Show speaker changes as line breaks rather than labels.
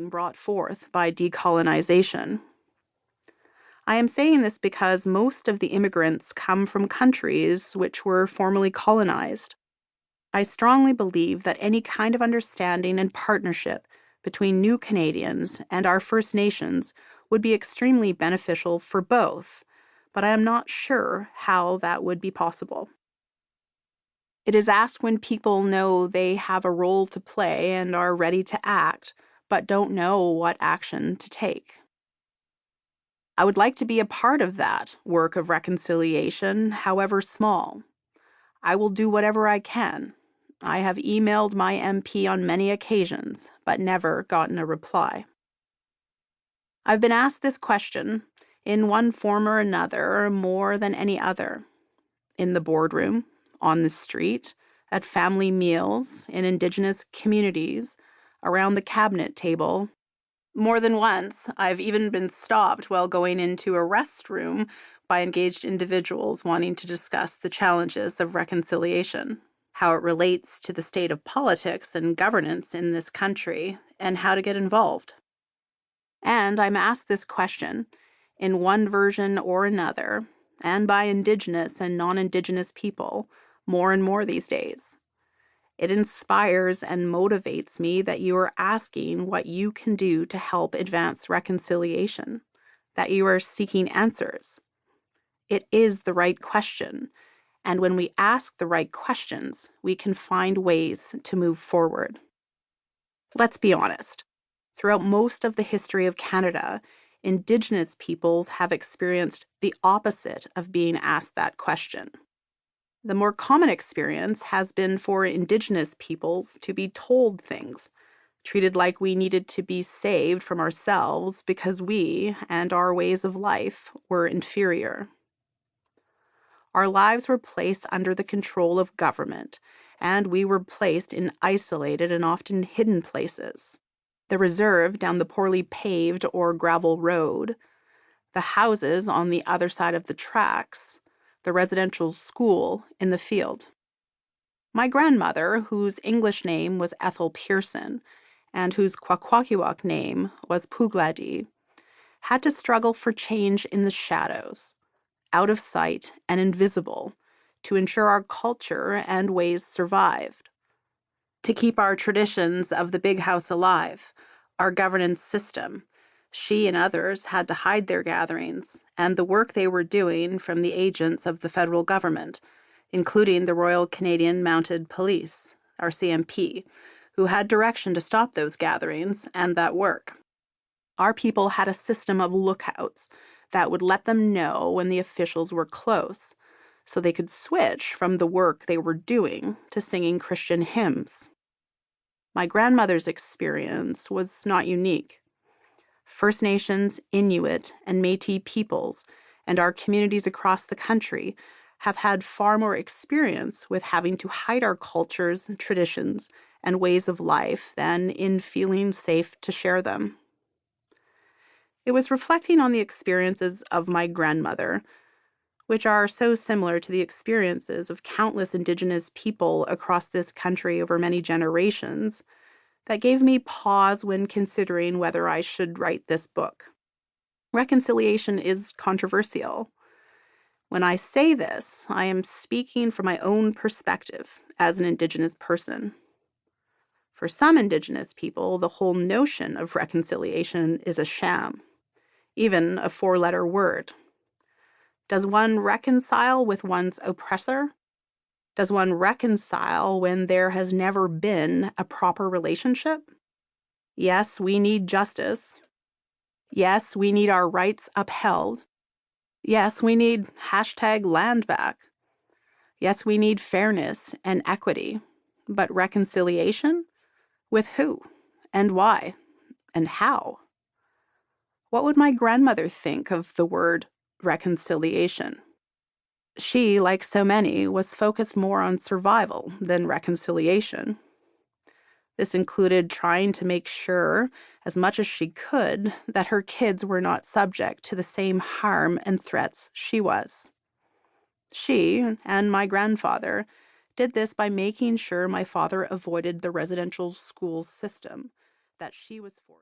being brought forth by decolonization. I am saying this because most of the immigrants come from countries which were formerly colonized. I strongly believe that any kind of understanding and partnership between new Canadians and our First Nations would be extremely beneficial for both, but I am not sure how that would be possible. It is asked when people know they have a role to play and are ready to act, but don't know what action to take. I would like to be a part of that work of reconciliation, however small. I will do whatever I can. I have emailed my MP on many occasions, but never gotten a reply. I've been asked this question, in one form or another, more than any other. In the boardroom, on the street, at family meals, in Indigenous communities, around the cabinet table. More than once, I've even been stopped while going into a restroom by engaged individuals wanting to discuss the challenges of reconciliation, how it relates to the state of politics and governance in this country, and how to get involved. And I'm asked this question, in one version or another, and by Indigenous and non-Indigenous people, more and more these days. It inspires and motivates me that you are asking what you can do to help advance reconciliation, that you are seeking answers. It is the right question, and when we ask the right questions, we can find ways to move forward. Let's be honest. Throughout most of the history of Canada, Indigenous peoples have experienced the opposite of being asked that question. The more common experience has been for Indigenous peoples to be told things, treated like we needed to be saved from ourselves because we and our ways of life were inferior. Our lives were placed under the control of government, and we were placed in isolated and often hidden places. The reserve down the poorly paved or gravel road, the houses on the other side of the tracks, the residential school in the field. My grandmother, whose English name was Ethel Pearson and whose Kwakwaka'wakw name was Pugladi, had to struggle for change in the shadows, out of sight and invisible, to ensure our culture and ways survived, to keep our traditions of the big house alive, our governance system. She and others had to hide their gatherings and the work they were doing from the agents of the federal government, including the Royal Canadian Mounted Police, RCMP, who had direction to stop those gatherings and that work. Our people had a system of lookouts that would let them know when the officials were close, so they could switch from the work they were doing to singing Christian hymns. My grandmother's experience was not unique. First Nations, Inuit, and Métis peoples, and our communities across the country have had far more experience with having to hide our cultures, traditions, and ways of life than in feeling safe to share them. It was reflecting on the experiences of my grandmother, which are so similar to the experiences of countless Indigenous people across this country over many generations, that gave me pause when considering whether I should write this book. Reconciliation is controversial. When I say this, I am speaking from my own perspective as an Indigenous person. For some Indigenous people, the whole notion of reconciliation is a sham, even a four-letter word. Does one reconcile with one's oppressor? Does one reconcile when there has never been a proper relationship? Yes, we need justice. Yes, we need our rights upheld. Yes, we need #land back. Yes, we need fairness and equity. But reconciliation? With who? And why? And how? What would my grandmother think of the word reconciliation? She, like so many, was focused more on survival than reconciliation. This included trying to make sure, as much as she could, that her kids were not subject to the same harm and threats she was. She, and my grandfather, did this by making sure my father avoided the residential school system that she was forced